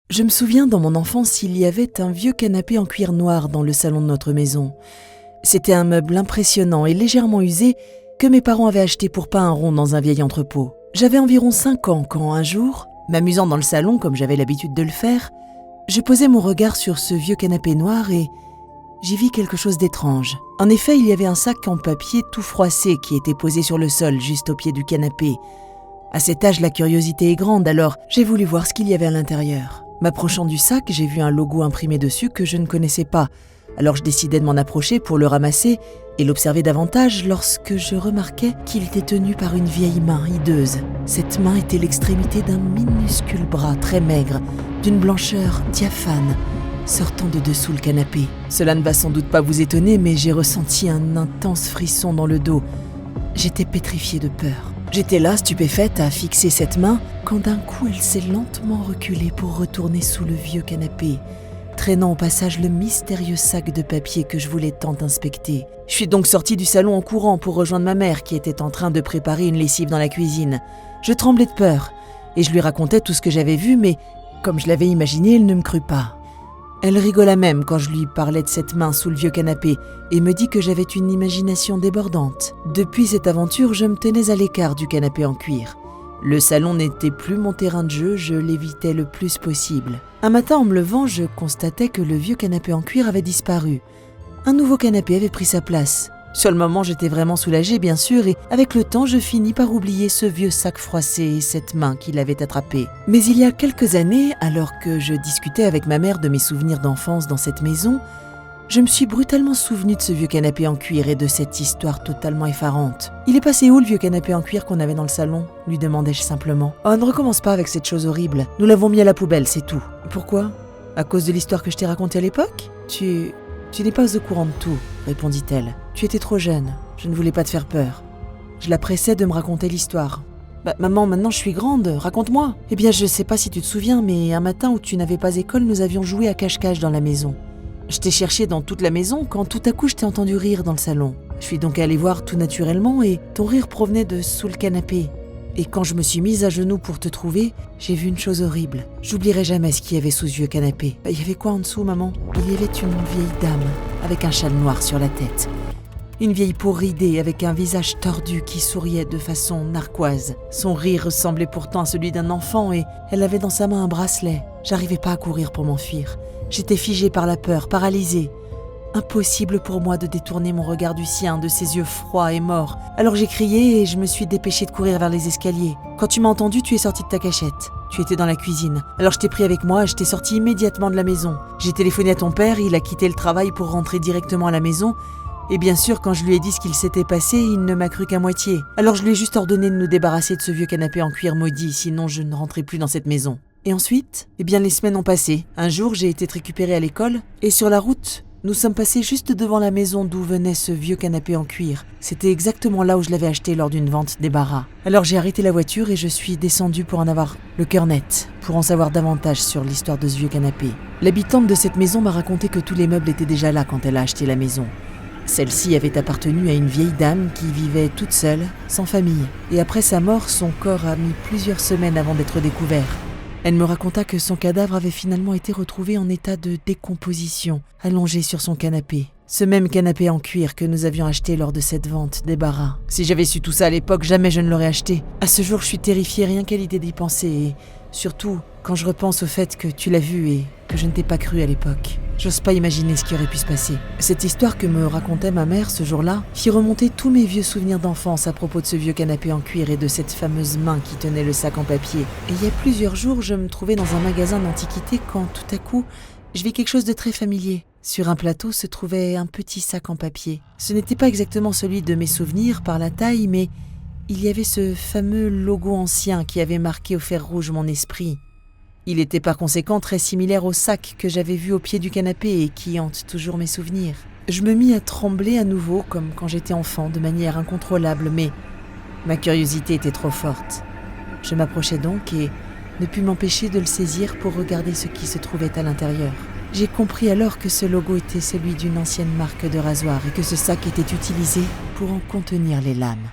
Je me souviens, dans mon enfance, il y avait un vieux canapé en cuir noir dans le salon de notre maison. C'était un meuble impressionnant et légèrement usé que mes parents avaient acheté pour pas un rond dans un vieil entrepôt. J'avais environ 5 ans quand, un jour, m'amusant dans le salon comme j'avais l'habitude de le faire, je posais mon regard sur ce vieux canapé noir et j'y vis quelque chose d'étrange. En effet, il y avait un sac en papier tout froissé qui était posé sur le sol juste au pied du canapé. À cet âge, la curiosité est grande, alors j'ai voulu voir ce qu'il y avait à l'intérieur. M'approchant du sac, j'ai vu un logo imprimé dessus que je ne connaissais pas. Alors je décidai de m'en approcher pour le ramasser et l'observer davantage lorsque je remarquai qu'il était tenu par une vieille main hideuse. Cette main était l'extrémité d'un minuscule bras très maigre, d'une blancheur diaphane, sortant de dessous le canapé. Cela ne va sans doute pas vous étonner, mais j'ai ressenti un intense frisson dans le dos. J'étais pétrifiée de peur. J'étais là, stupéfaite, à fixer cette main, quand d'un coup elle s'est lentement reculée pour retourner sous le vieux canapé, traînant au passage le mystérieux sac de papier que je voulais tant inspecter. Je suis donc sortie du salon en courant pour rejoindre ma mère qui était en train de préparer une lessive dans la cuisine. Je tremblais de peur et je lui racontais tout ce que j'avais vu, mais comme je l'avais imaginé, elle ne me crut pas. Elle rigola même quand je lui parlais de cette main sous le vieux canapé et me dit que j'avais une imagination débordante. Depuis cette aventure, je me tenais à l'écart du canapé en cuir. Le salon n'était plus mon terrain de jeu, je l'évitais le plus possible. Un matin, en me levant, je constatais que le vieux canapé en cuir avait disparu. Un nouveau canapé avait pris sa place. Sur le moment, j'étais vraiment soulagée, bien sûr, et avec le temps, je finis par oublier ce vieux sac froissé et cette main qui l'avait attrapé. Mais il y a quelques années, alors que je discutais avec ma mère de mes souvenirs d'enfance dans cette maison, je me suis brutalement souvenue de ce vieux canapé en cuir et de cette histoire totalement effarante. « Il est passé où le vieux canapé en cuir qu'on avait dans le salon ?» lui demandai-je simplement. « Oh, ne recommence pas avec cette chose horrible. Nous l'avons mis à la poubelle, c'est tout. »« Pourquoi ? À cause de l'histoire que je t'ai racontée à l'époque ? Tu n'es pas au courant de tout, répondit-elle. Tu étais trop jeune, je ne voulais pas te faire peur. Je la pressais de me raconter l'histoire. Maman, maintenant je suis grande, raconte-moi. Eh bien, je sais pas si tu te souviens, mais un matin où tu n'avais pas école, nous avions joué à cache-cache dans la maison. Je t'ai cherché dans toute la maison quand tout à coup je t'ai entendu rire dans le salon. Je suis donc allée voir tout naturellement et ton rire provenait de sous le canapé. Et quand je me suis mise à genoux pour te trouver, j'ai vu une chose horrible. J'oublierai jamais ce qu'il y avait sous ce vieux canapé. Il y avait quoi en dessous, maman ? Il y avait une vieille dame avec un châle noir sur la tête. Une vieille peau ridée avec un visage tordu qui souriait de façon narquoise. Son rire ressemblait pourtant à celui d'un enfant et elle avait dans sa main un bracelet. J'arrivais pas à courir pour m'enfuir. J'étais figée par la peur, paralysée. Impossible pour moi de détourner mon regard du sien, de ses yeux froids et morts. Alors j'ai crié et je me suis dépêchée de courir vers les escaliers. Quand tu m'as entendu, tu es sortie de ta cachette. Tu étais dans la cuisine. Alors je t'ai pris avec moi et je t'ai sortie immédiatement de la maison. J'ai téléphoné à ton père, il a quitté le travail pour rentrer directement à la maison. Et bien sûr, quand je lui ai dit ce qu'il s'était passé, il ne m'a cru qu'à moitié. Alors je lui ai juste ordonné de nous débarrasser de ce vieux canapé en cuir maudit, sinon je ne rentrais plus dans cette maison. Et ensuite, eh bien les semaines ont passé. Un jour, j'ai été récupérée à l'école et sur la route, nous sommes passés juste devant la maison d'où venait ce vieux canapé en cuir. C'était exactement là où je l'avais acheté lors d'une vente débarras. Alors j'ai arrêté la voiture et je suis descendue pour en avoir le cœur net, pour en savoir davantage sur l'histoire de ce vieux canapé. L'habitante de cette maison m'a raconté que tous les meubles étaient déjà là quand elle a acheté la maison. Celle-ci avait appartenu à une vieille dame qui vivait toute seule, sans famille. Et après sa mort, son corps a mis plusieurs semaines avant d'être découvert. Elle me raconta que son cadavre avait finalement été retrouvé en état de décomposition, allongé sur son canapé. Ce même canapé en cuir que nous avions acheté lors de cette vente débarras. Si j'avais su tout ça à l'époque, jamais je ne l'aurais acheté. À ce jour, je suis terrifiée rien qu'à l'idée d'y penser et surtout quand je repense au fait que tu l'as vu et que je ne t'ai pas cru à l'époque. J'ose pas imaginer ce qui aurait pu se passer. Cette histoire que me racontait ma mère ce jour-là fit remonter tous mes vieux souvenirs d'enfance à propos de ce vieux canapé en cuir et de cette fameuse main qui tenait le sac en papier. Et il y a plusieurs jours, je me trouvais dans un magasin d'antiquités quand tout à coup, je vis quelque chose de très familier. Sur un plateau se trouvait un petit sac en papier. Ce n'était pas exactement celui de mes souvenirs par la taille, mais il y avait ce fameux logo ancien qui avait marqué au fer rouge mon esprit. Il était par conséquent très similaire au sac que j'avais vu au pied du canapé et qui hante toujours mes souvenirs. Je me mis à trembler à nouveau comme quand j'étais enfant de manière incontrôlable, mais ma curiosité était trop forte. Je m'approchai donc et ne pus m'empêcher de le saisir pour regarder ce qui se trouvait à l'intérieur. J'ai compris alors que ce logo était celui d'une ancienne marque de rasoir et que ce sac était utilisé pour en contenir les lames.